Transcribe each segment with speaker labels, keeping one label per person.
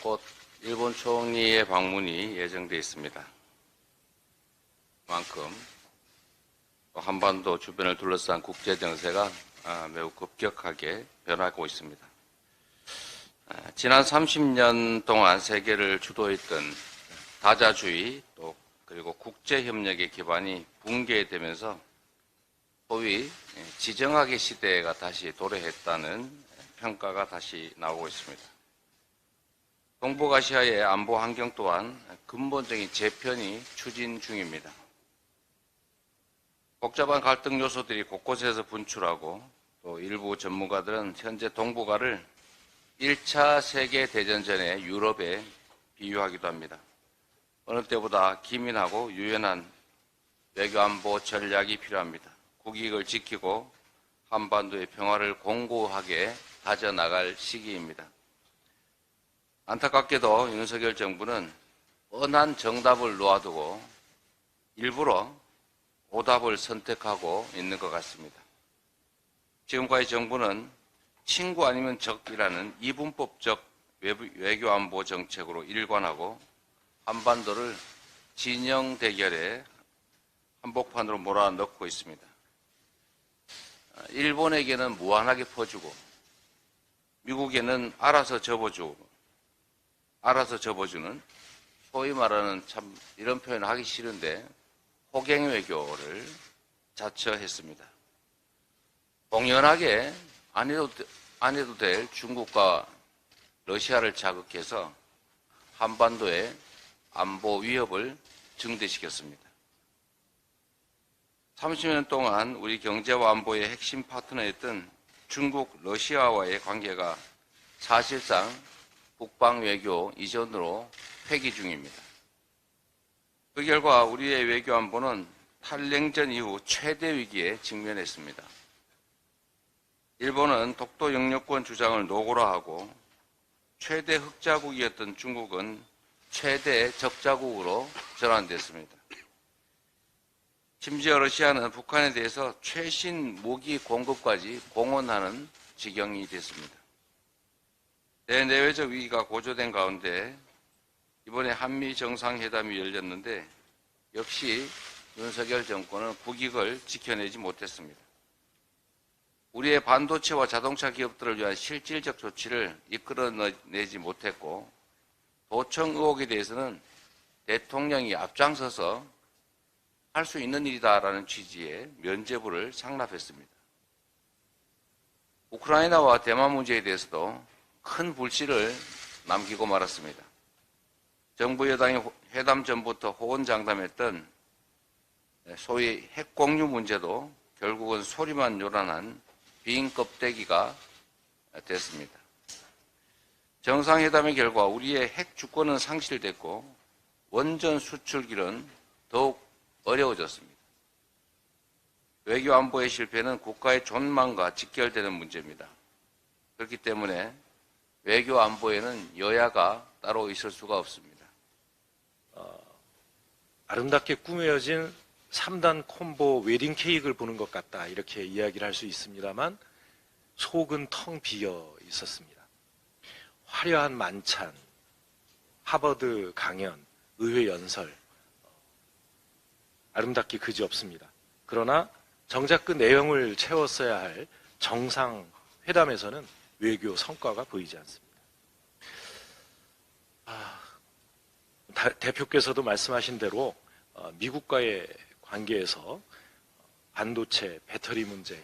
Speaker 1: 곧 일본 총리의 방문이 예정되어 있습니다. 그만큼 한반도 주변을 둘러싼 국제 정세가 매우 급격하게 변하고 있습니다. 지난 30년 동안 세계를 주도했던 다자주의 또 그리고 국제협력의 기반이 붕괴되면서 소위 지정학의 시대가 다시 도래했다는 평가가 다시 나오고 있습니다. 동북아시아의 안보 환경 또한 근본적인 재편이 추진 중입니다. 복잡한 갈등 요소들이 곳곳에서 분출하고 또 일부 전문가들은 현재 동북아를 1차 세계대전 전의 유럽에 비유하기도 합니다. 어느 때보다 기민하고 유연한 외교안보 전략이 필요합니다. 국익을 지키고 한반도의 평화를 공고하게 다져나갈 시기입니다. 안타깝게도 윤석열 정부는 뻔한 정답을 놓아두고 일부러 오답을 선택하고 있는 것 같습니다. 지금까지 정부는 친구 아니면 적이라는 이분법적 외교안보 정책으로 일관하고 한반도를 진영 대결의 한복판으로 몰아넣고 있습니다. 일본에게는 무한하게 퍼주고 미국에는 알아서 접어주는 소위 말하는 참 이런 표현을 하기 싫은데 호갱 외교를 자처했습니다. 공연하게 안 해도 될 중국과 러시아를 자극해서 한반도의 안보 위협을 증대시켰습니다. 30년 동안 우리 경제와 안보의 핵심 파트너였던 중국, 러시아와의 관계가 사실상 국방 외교 이전으로 폐기 중입니다. 그 결과 우리의 외교 안보는 탈냉전 이후 최대 위기에 직면했습니다. 일본은 독도 영유권 주장을 노골화하고 최대 흑자국이었던 중국은 최대 적자국으로 전환됐습니다. 심지어 러시아는 북한에 대해서 최신 무기 공급까지 공언하는 지경이 됐습니다. 대내외적 위기가 고조된 가운데 이번에 한미 정상회담이 열렸는데 역시 윤석열 정권은 국익을 지켜내지 못했습니다. 우리의 반도체와 자동차 기업들을 위한 실질적 조치를 이끌어내지 못했고 도청 의혹에 대해서는 대통령이 앞장서서 할 수 있는 일이다라는 취지의 면죄부를 상납했습니다. 우크라이나와 대만 문제에 대해서도 큰 불씨를 남기고 말았습니다. 정부 여당이 회담 전부터 호언장담했던 소위 핵공유 문제도 결국은 소리만 요란한 빈 껍데기가 됐습니다. 정상회담의 결과 우리의 핵 주권은 상실됐고 원전 수출길은 더욱 어려워졌습니다. 외교 안보의 실패는 국가의 존망과 직결되는 문제입니다. 그렇기 때문에 외교 안보에는 여야가 따로 있을 수가 없습니다.
Speaker 2: 아름답게 꾸며진 3단 콤보 웨딩 케이크를 보는 것 같다 이렇게 이야기를 할 수 있습니다만 속은 텅 비어 있었습니다. 화려한 만찬, 하버드 강연, 의회 연설 아름답게 그지없습니다. 그러나 정작 그 내용을 채웠어야 할 정상회담에서는 외교 성과가 보이지 않습니다. 대표께서도 말씀하신 대로 미국과의 관계에서 반도체, 배터리 문제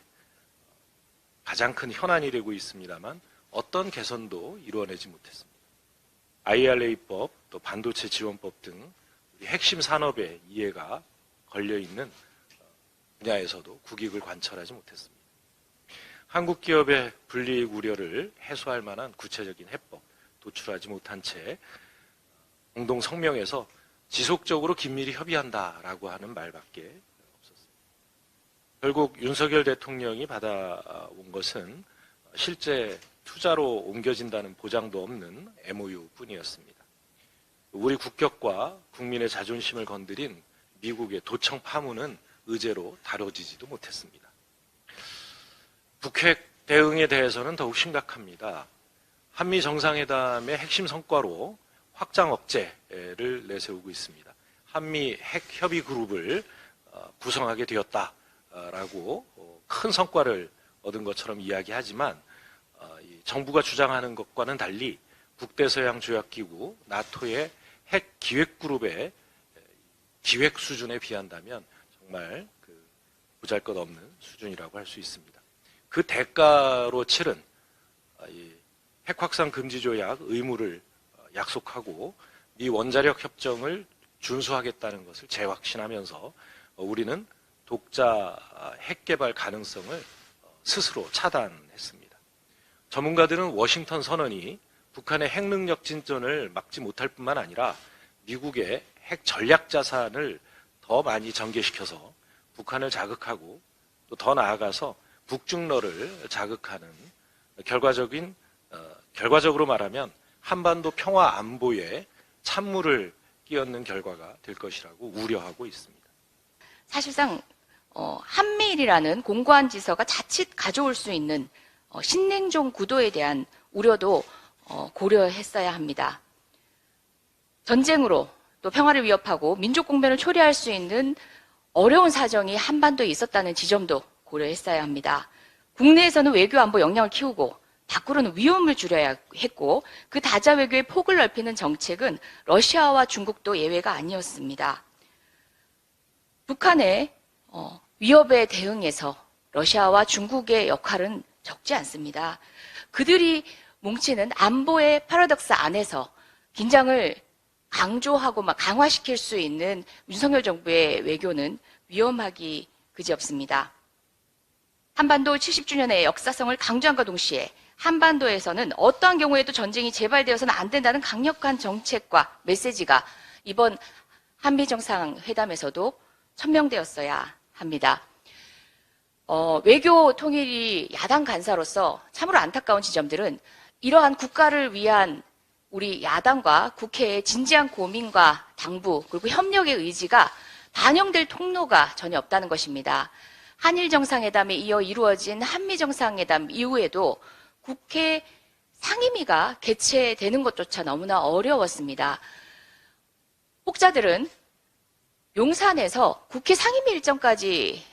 Speaker 2: 가장 큰 현안이 되고 있습니다만 어떤 개선도 이루어내지 못했습니다. IRA법, 또 반도체 지원법 등 우리 핵심 산업의 이해가 걸려있는 분야에서도 국익을 관철하지 못했습니다. 한국 기업의 불이익 우려를 해소할 만한 구체적인 해법 도출하지 못한 채 공동 성명에서 지속적으로 긴밀히 협의한다라고 하는 말밖에 없었습니다. 결국 윤석열 대통령이 받아온 것은 실제 투자로 옮겨진다는 보장도 없는 MOU뿐이었습니다. 우리 국격과 국민의 자존심을 건드린 미국의 도청 파문은 의제로 다뤄지지도 못했습니다. 북핵 대응에 대해서는 더욱 심각합니다. 한미 정상회담의 핵심 성과로 확장 억제를 내세우고 있습니다. 한미 핵 협의 그룹을 구성하게 되었다라고 큰 성과를 얻은 것처럼 이야기하지만 정부가 주장하는 것과는 달리 북대서양 조약기구 나토의 핵 기획 그룹의 기획 수준에 비한다면 정말 보잘것없는 수준이라고 할 수 있습니다. 그 대가로 치른 핵 확산 금지 조약 의무를 약속하고 미 원자력 협정을 준수하겠다는 것을 재확신하면서 우리는 독자 핵 개발 가능성을 스스로 차단했습니다. 전문가들은 워싱턴 선언이 북한의 핵 능력 진전을 막지 못할 뿐만 아니라 미국의 핵 전략 자산을 더 많이 전개시켜서 북한을 자극하고 또 더 나아가서 북중러를 자극하는 결과적으로 말하면 한반도 평화 안보에 찬물을 끼얹는 결과가 될 것이라고 우려하고 있습니다.
Speaker 3: 사실상 한미일이라는 공고한 지서가 자칫 가져올 수 있는 신냉전 구도에 대한 우려도 고려했어야 합니다. 전쟁으로 또 평화를 위협하고 민족 공변을 초래할 수 있는 어려운 사정이 한반도에 있었다는 지점도 고려했어야 합니다. 국내에서는 외교 안보 역량을 키우고 밖으로는 위험을 줄여야 했고 그 다자 외교의 폭을 넓히는 정책은 러시아와 중국도 예외가 아니었습니다. 북한의 위협에 대응해서 러시아와 중국의 역할은 적지 않습니다. 그들이 뭉치는 안보의 파라독스 안에서 긴장을 강조하고 강화시킬 수 있는 윤석열 정부의 외교는 위험하기 그지없습니다. 한반도 70주년의 역사성을 강조함과 동시에 한반도에서는 어떠한 경우에도 전쟁이 재발되어서는 안 된다는 강력한 정책과 메시지가 이번 한미 정상회담에서도 천명되었어야 합니다. 외교 통일이 야당 간사로서 참으로 안타까운 지점들은 이러한 국가를 위한 우리 야당과 국회의 진지한 고민과 당부 그리고 협력의 의지가 반영될 통로가 전혀 없다는 것입니다. 한일 정상회담에 이어 이루어진 한미 정상회담 이후에도 국회 상임위가 개최되는 것조차 너무나 어려웠습니다. 혹자들은 용산에서 국회 상임위 일정까지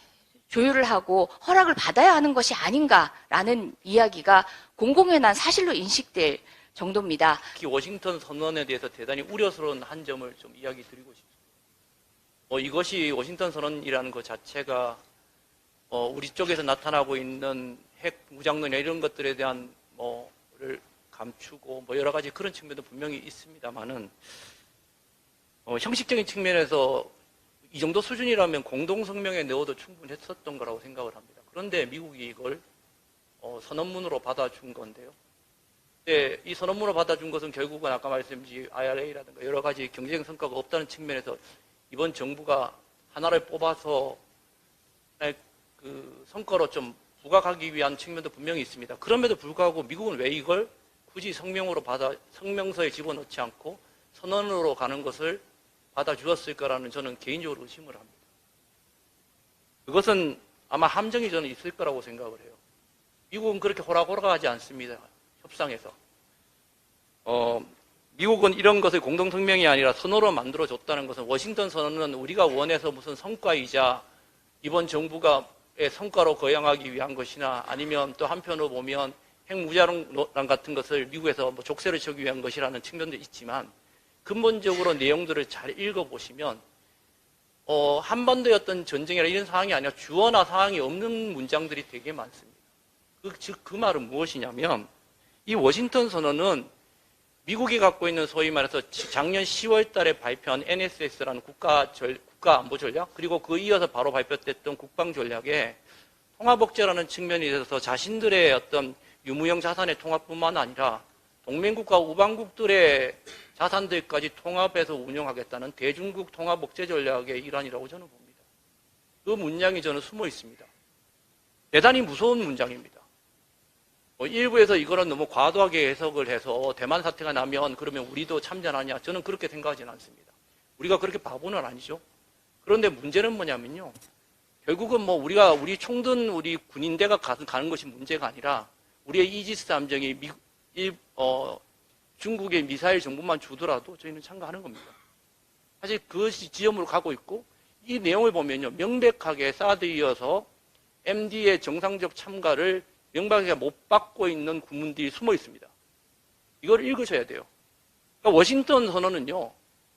Speaker 3: 조율을 하고 허락을 받아야 하는 것이 아닌가라는 이야기가 공공연한 사실로 인식될 정도입니다.
Speaker 4: 특히 워싱턴 선언에 대해서 대단히 우려스러운 한 점을 좀 이야기 드리고 싶습니다. 이것이 워싱턴 선언이라는 것 자체가 우리 쪽에서 나타나고 있는 핵 무장론이나 이런 것들에 대한 를 감추고 여러 가지 그런 측면도 분명히 있습니다만은 형식적인 측면에서 이 정도 수준이라면 공동성명에 넣어도 충분했었던 거라고 생각을 합니다. 그런데 미국이 이걸 선언문으로 받아준 건데요. 근데 이 선언문으로 받아준 것은 결국은 아까 말씀드린 IRA라든가 여러 가지 경제적 성과가 없다는 측면에서 이번 정부가 하나를 뽑아서 그 성과로 좀 부각하기 위한 측면도 분명히 있습니다. 그럼에도 불구하고 미국은 왜 이걸 굳이 성명서에 집어넣지 않고 선언으로 가는 것을 받아주었을까라는 저는 개인적으로 의심을 합니다. 그것은 아마 함정이 저는 있을 거라고 생각을 해요. 미국은 그렇게 호락호락하지 않습니다. 협상에서. 미국은 이런 것을 공동성명이 아니라 선언으로 만들어줬다는 것은 워싱턴 선언은 우리가 원해서 무슨 성과이자 이번 정부가 성과로 거양하기 위한 것이나 아니면 또 한편으로 보면 핵무장론 같은 것을 미국에서 족쇄를 치기 위한 것이라는 측면도 있지만 근본적으로 내용들을 잘 읽어보시면 한반도의 어떤 전쟁이나 이런 상황이 아니라 주어나 상황이 없는 문장들이 되게 많습니다. 즉 그 말은 무엇이냐면 이 워싱턴 선언은 미국이 갖고 있는 소위 말해서 작년 10월 달에 발표한 NSS라는 국가 안보 전략 그리고 그 이어서 바로 발표됐던 국방 전략에 통합억제라는 측면에 있어서 자신들의 어떤 유무형 자산의 통합뿐만 아니라 동맹국가 우방국들의 자산들까지 통합해서 운영하겠다는 대중국 통합억제 전략의 일환이라고 저는 봅니다. 그 문장이 저는 숨어 있습니다. 대단히 무서운 문장입니다. 일부에서 이거는 너무 과도하게 해석을 해서 대만 사태가 나면 그러면 우리도 참전하냐? 저는 그렇게 생각하지는 않습니다. 우리가 그렇게 바보는 아니죠. 그런데 문제는 뭐냐면요. 결국은 우리 총든 우리 군인대가 가는 것이 문제가 아니라 우리의 이지스 함정이 중국의 미사일 정보만 주더라도 저희는 참가하는 겁니다. 사실 그것이 지점으로 가고 있고 이 내용을 보면요. 명백하게 사드 이어서 MD의 정상적 참가를 명백하게 못 받고 있는 구문들이 숨어 있습니다. 이걸 읽으셔야 돼요. 그러니까 워싱턴 선언은요.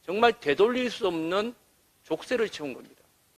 Speaker 4: 정말 되돌릴 수 없는 족쇄를 채운 겁니다.